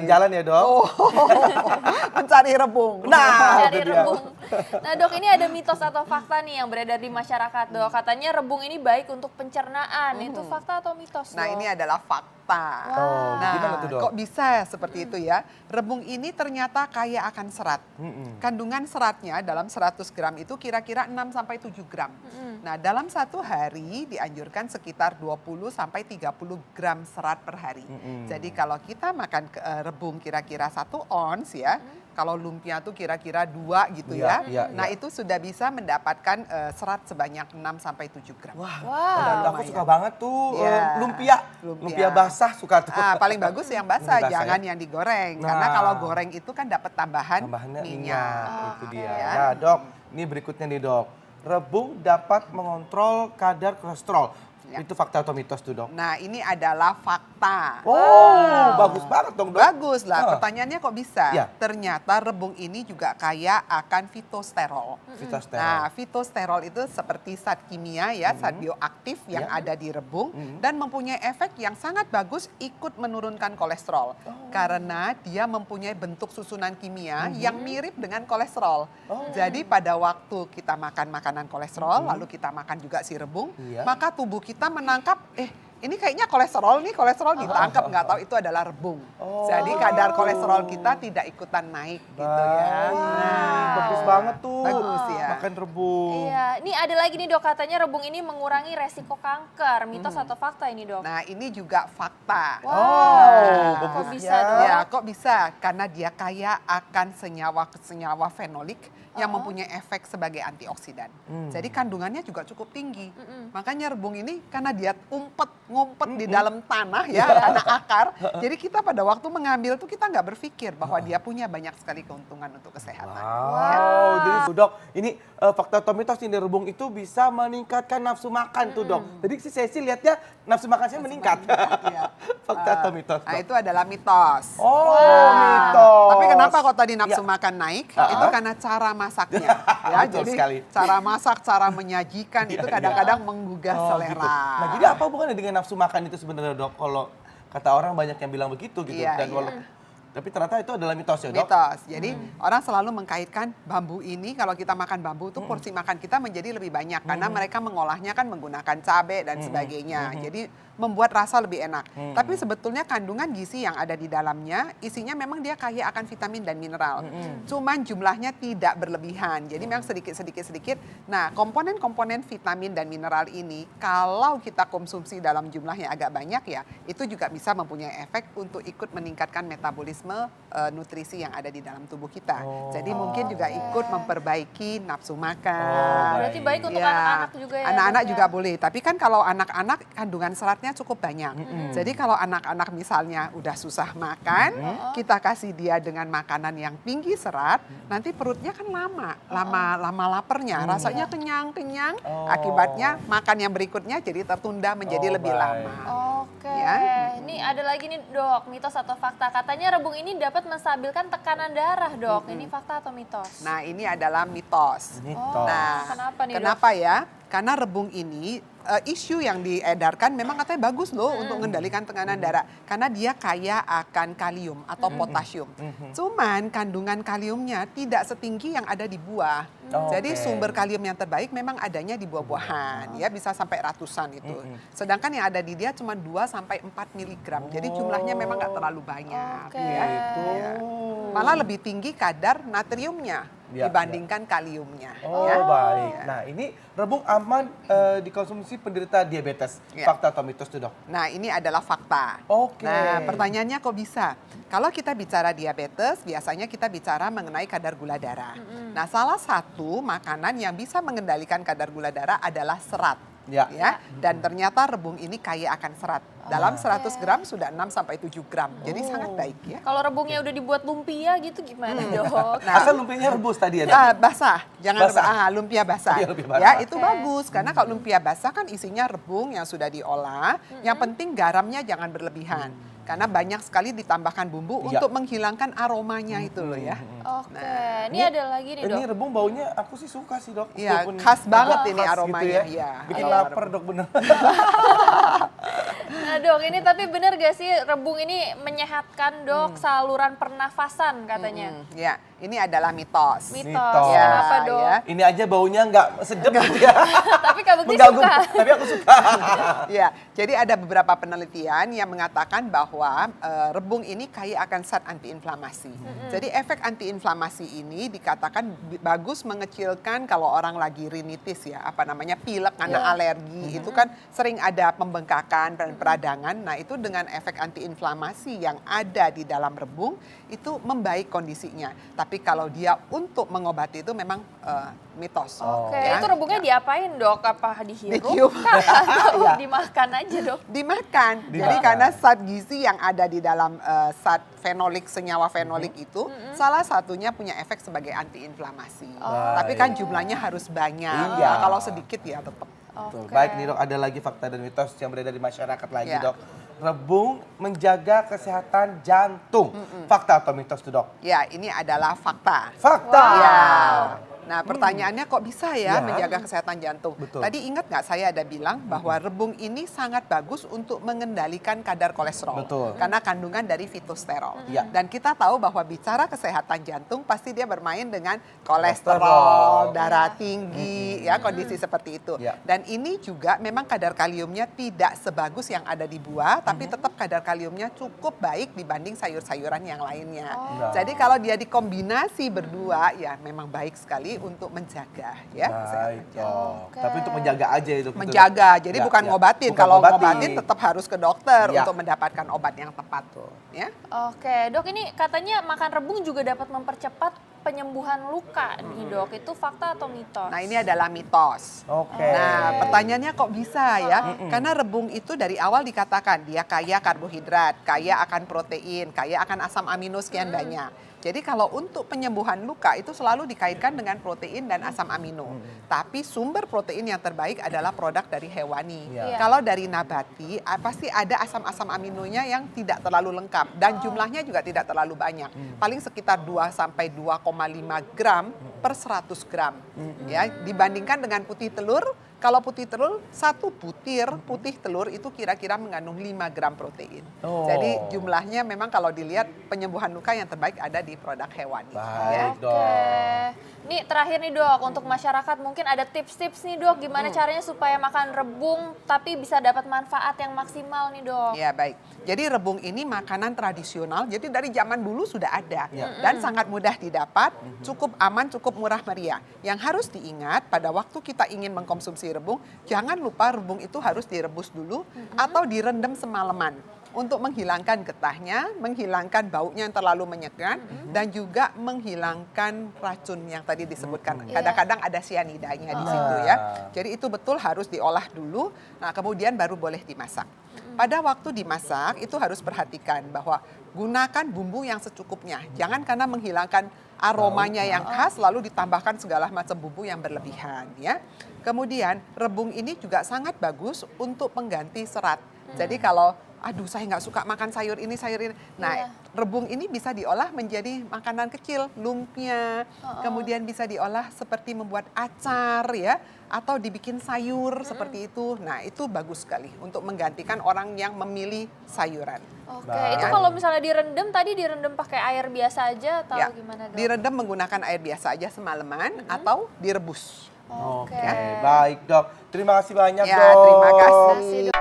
jalan-jalan ya dok. Oh, mencari rebung. Nah, Dari itu dia. rebung. Nah dok, ini ada mitos atau fakta nih yang beredar di masyarakat dok. Katanya rebung ini baik untuk pencernaan. Itu fakta atau mitos dok? Nah, ini adalah fakta. Oh, Nah, gimana tuh dok? kok bisa seperti itu ya? Rebung ini ternyata kaya akan serat. Kandungan seratnya dalam 100 gram itu kira-kira 6 sampai 7 gram. Nah, dalam satu hari dianjurkan sekitar 20 sampai 30 gram serat per hari. Jadi kalau kita makan rebung kira-kira 1 ons ya, kalau lumpia tuh kira-kira 2 gitu Iya, ya. iya, Nah, iya. itu sudah bisa mendapatkan serat sebanyak 6 sampai 7 gram. Wah, Wow. aku suka banget tuh Iya. lumpia. Lumpia. Lumpia basah suka tuh. Paling bagus yang basah, Yang basah, jangan ya? yang digoreng. Nah. Karena kalau goreng itu kan dapat tambahan Tambahannya minyak. minyak, itu dia. Ya. Nah dok, ini berikutnya nih dok. Rebung dapat mengontrol kadar kolesterol. Ya. Itu fakta atau mitos tuh dok? Nah, ini adalah fakta. Oh, bagus banget dong dok. Bagus lah, pertanyaannya kok bisa? Ya. Ternyata rebung ini juga kaya akan fitosterol. Fitosterol. Nah, fitosterol itu seperti zat kimia ya, zat bioaktif yang Ya. ada di rebung dan mempunyai efek yang sangat bagus ikut menurunkan kolesterol. Karena dia mempunyai bentuk susunan kimia yang mirip dengan kolesterol. Jadi pada waktu kita makan makanan kolesterol, lalu kita makan juga si rebung, Iya. maka tubuh kita menangkap, ini kayaknya kolesterol nih, kolesterol ditangkap, nggak tahu itu adalah rebung. Jadi kadar kolesterol kita tidak ikutan naik gitu ya. Bagus banget tuh. Bagus ya. Makan rebung. Iya, ini ada lagi nih dok, katanya rebung ini mengurangi resiko kanker. Mitos atau fakta ini dok? Nah, ini juga fakta. Oh, kok bagusnya. bisa dok? Ya, kok bisa? Karena dia kaya akan senyawa-senyawa fenolik yang mempunyai efek sebagai antioksidan. Jadi kandungannya juga cukup tinggi. Makanya rebung ini karena dia ngumpet di dalam tanah ya, tanah akar. Jadi kita pada waktu mengambil tuh kita nggak berpikir bahwa dia punya banyak sekali keuntungan untuk kesehatan. Wow, jadi tuh, dok, ini fakta atau mitos ini rebung itu bisa meningkatkan nafsu makan tuh dok. Jadi si Sesi lihatnya nafsu makan saya meningkat. Fakta atau mitos Nah, dok? itu adalah mitos. Oh, mitos. Tapi kenapa kok tadi nafsu Ya. makan naik? Itu karena cara masaknya. Ya, Betul jadi sekali. cara masak, cara menyajikan itu Iya, kadang-kadang menggugah Oh, selera. gitu. Nah, jadi apa hubungannya dengan nafsu makan itu sebenarnya dok? Kalau kata orang banyak yang bilang begitu gitu. Iya, Dan iya. tapi ternyata itu adalah mitos ya dok? Mitos. Jadi orang selalu mengkaitkan bambu ini, kalau kita makan bambu itu porsi makan kita menjadi lebih banyak karena mereka mengolahnya kan menggunakan cabai dan sebagainya. Jadi membuat rasa lebih enak. Tapi sebetulnya kandungan gizi yang ada di dalamnya isinya memang dia kaya akan vitamin dan mineral. Cuman jumlahnya tidak berlebihan. Jadi memang sedikit. Nah, komponen-komponen vitamin dan mineral ini kalau kita konsumsi dalam jumlah yang agak banyak ya, itu juga bisa mempunyai efek untuk ikut meningkatkan metabolisme nutrisi yang ada di dalam tubuh kita. Jadi mungkin juga ikut memperbaiki nafsu makan. Berarti baik untuk Ya, anak-anak juga ya? anak-anak dok, ya? juga boleh. Tapi kan kalau anak-anak kandungan seratnya cukup banyak. Jadi kalau anak-anak misalnya udah susah makan, kita kasih dia dengan makanan yang tinggi serat, nanti perutnya kan lama laparnya, rasanya kenyang-kenyang. Akibatnya makan yang berikutnya jadi tertunda menjadi lebih baik. lama. Oke, Ya. ini ada lagi nih dok, mitos atau fakta. Katanya rebung ini dapat menstabilkan tekanan darah dok. Ini fakta atau mitos? Nah, ini adalah mitos. Mitos. Nah, kenapa nih, Dok? kenapa ya? Karena rebung ini isu yang diedarkan memang katanya bagus loh untuk mengendalikan tekanan darah karena dia kaya akan kalium atau potasium. Cuman kandungan kaliumnya tidak setinggi yang ada di buah. Jadi Oke. sumber kalium yang terbaik memang adanya di buah-buahan, ya bisa sampai ratusan itu. Sedangkan yang ada di dia cuma 2 sampai 4 miligram. Jadi jumlahnya memang nggak terlalu banyak. Oke. Ya. Ya. Malah lebih tinggi kadar natriumnya Ya, dibandingkan kaliumnya. Oh ya. baik. Nah ini rebung aman dikonsumsi penderita diabetes. Ya. Fakta atau mitos tuh dok? Nah, ini adalah fakta. Oke. Nah, pertanyaannya kok bisa? Kalau kita bicara diabetes, biasanya kita bicara mengenai kadar gula darah. Nah, salah satu makanan yang bisa mengendalikan kadar gula darah adalah serat. Ya. Dan ternyata rebung ini kaya akan serat. Dalam 100 gram sudah 6 sampai 7 gram. Jadi sangat baik ya. Kalau rebungnya udah dibuat lumpia gitu gimana dok? Asal lumpianya rebus tadi ya dok? Basah, jangan Basah. lumpia basah. Iya, lumpia basah. Ya, itu bagus karena kalau lumpia basah kan isinya rebung yang sudah diolah. Yang penting garamnya jangan berlebihan. Karena banyak sekali ditambahkan bumbu Iya. untuk menghilangkan aromanya itu loh ya. Oke, ini ada lagi nih Ini dok. rebung baunya aku sih suka sih dok. Iya, Walaupun khas banget ini khas aromanya. gitu ya. Iya, Bikin aroma lapar dok bener. Nah dok, ini tapi bener gak sih rebung ini menyehatkan dok saluran pernafasan katanya? Ya, ini adalah mitos. Mitos, Mitos. kenapa dok? Ya. Ini aja baunya nggak sedap gitu ya. Tapi Kak Bekti Mengganggu, suka. tapi aku suka. Ya, jadi ada beberapa penelitian yang mengatakan bahwa rebung ini kaya akan zat antiinflamasi. Jadi efek antiinflamasi ini dikatakan bagus mengecilkan kalau orang lagi rinitis ya, apa namanya pilek karena alergi, itu kan sering ada pembengkakan dan peradangan. Nah, itu dengan efek antiinflamasi yang ada di dalam rebung itu membaik kondisinya. Tapi kalau dia untuk mengobati itu memang mitos. Oke, Ya. itu rebungnya diapain dok? Apa dihirup Ditiup. kah? Atau Iya. dimakan aja dok? Dimakan. Jadi Dimakan. karena zat gizi yang ada di dalam zat fenolik, senyawa fenolik itu salah satunya punya efek sebagai antiinflamasi. Tapi kan jumlahnya harus banyak. Iya. Nah, kalau sedikit ya tetap. Betul. Oke. Baik nih dok, ada lagi fakta dan mitos yang beredar di masyarakat lagi Ya. dok. Rebung menjaga kesehatan jantung. Fakta atau mitos tuh dok? Ya, ini adalah fakta. Fakta. Ya. Nah, pertanyaannya kok bisa ya Ya. menjaga kesehatan jantung? Betul. Tadi ingat nggak saya ada bilang bahwa rebung ini sangat bagus untuk mengendalikan kadar kolesterol. Betul. Karena kandungan dari fitosterol. Ya. Dan kita tahu bahwa bicara kesehatan jantung pasti dia bermain dengan Kolesterol. kolesterol, darah tinggi, ya kondisi seperti itu. Ya. Dan ini juga memang kadar kaliumnya tidak sebagus yang ada di buah, tapi tetap kadar kaliumnya cukup baik dibanding sayur-sayuran yang lainnya. Oh. Jadi kalau dia dikombinasi berdua, ya memang baik sekali untuk menjaga ya kesehatan Baik jantung. dok. Oke. Tapi untuk menjaga aja itu. Menjaga, jadi Ya, bukan ya. ngobatin. Bukan Kalau ngobatin. ngobatin tetap harus ke dokter Ya. untuk mendapatkan obat yang tepat tuh. Ya. Oke, dok ini katanya makan rebung juga dapat mempercepat penyembuhan luka nih dok. Itu fakta atau mitos? Nah ini adalah mitos. Oke. Nah, pertanyaannya kok bisa ya? Karena rebung itu dari awal dikatakan dia kaya karbohidrat, kaya akan protein, kaya akan asam amino sekian banyak. Jadi kalau untuk penyembuhan luka itu selalu dikaitkan dengan protein dan asam amino. Tapi sumber protein yang terbaik adalah produk dari hewani. Iya. Kalau dari nabati, pasti ada asam-asam aminonya yang tidak terlalu lengkap dan jumlahnya juga tidak terlalu banyak. Paling sekitar 2 sampai 2,5 gram per 100 gram. Ya, dibandingkan dengan putih telur. Kalau putih telur, 1 butir putih telur itu kira-kira mengandung 5 gram protein. Oh. Jadi jumlahnya memang kalau dilihat penyembuhan luka yang terbaik ada di produk hewani. Ya. Baik dok. Oke. Nih terakhir nih dok, untuk masyarakat mungkin ada tips-tips nih dok, gimana caranya supaya makan rebung tapi bisa dapat manfaat yang maksimal nih dok. Ya baik. Jadi rebung ini makanan tradisional, jadi dari zaman dulu sudah ada Ya. dan sangat mudah didapat, cukup aman, cukup murah meriah. Yang harus diingat pada waktu kita ingin mengkonsumsi rebung, jangan lupa rebung itu harus direbus dulu atau direndam semalaman untuk menghilangkan getahnya, menghilangkan baunya yang terlalu menyegat dan juga menghilangkan racun yang tadi disebutkan. Kadang-kadang ada sianidanya di situ ya. Jadi itu betul harus diolah dulu, nah kemudian baru boleh dimasak. Pada waktu dimasak itu harus perhatikan bahwa gunakan bumbu yang secukupnya. Jangan karena menghilangkan aromanya yang khas lalu ditambahkan segala macam bumbu yang berlebihan ya. Kemudian rebung ini juga sangat bagus untuk pengganti serat. Jadi kalau aduh saya nggak suka makan sayur ini sayur ini. Nah, rebung ini bisa diolah menjadi makanan kecil, lumpia. Kemudian bisa diolah seperti membuat acar ya atau dibikin sayur seperti itu. Nah, itu bagus sekali untuk menggantikan orang yang memilih sayuran. Oke, Baik. itu kalau misalnya direndam tadi direndam pakai air biasa aja atau Ya, gimana dok? direndam menggunakan air biasa aja semalaman atau direbus. Oke. Oke, baik dok. Terima kasih banyak Ya, dok. terima kasih. Terima kasih, Dok.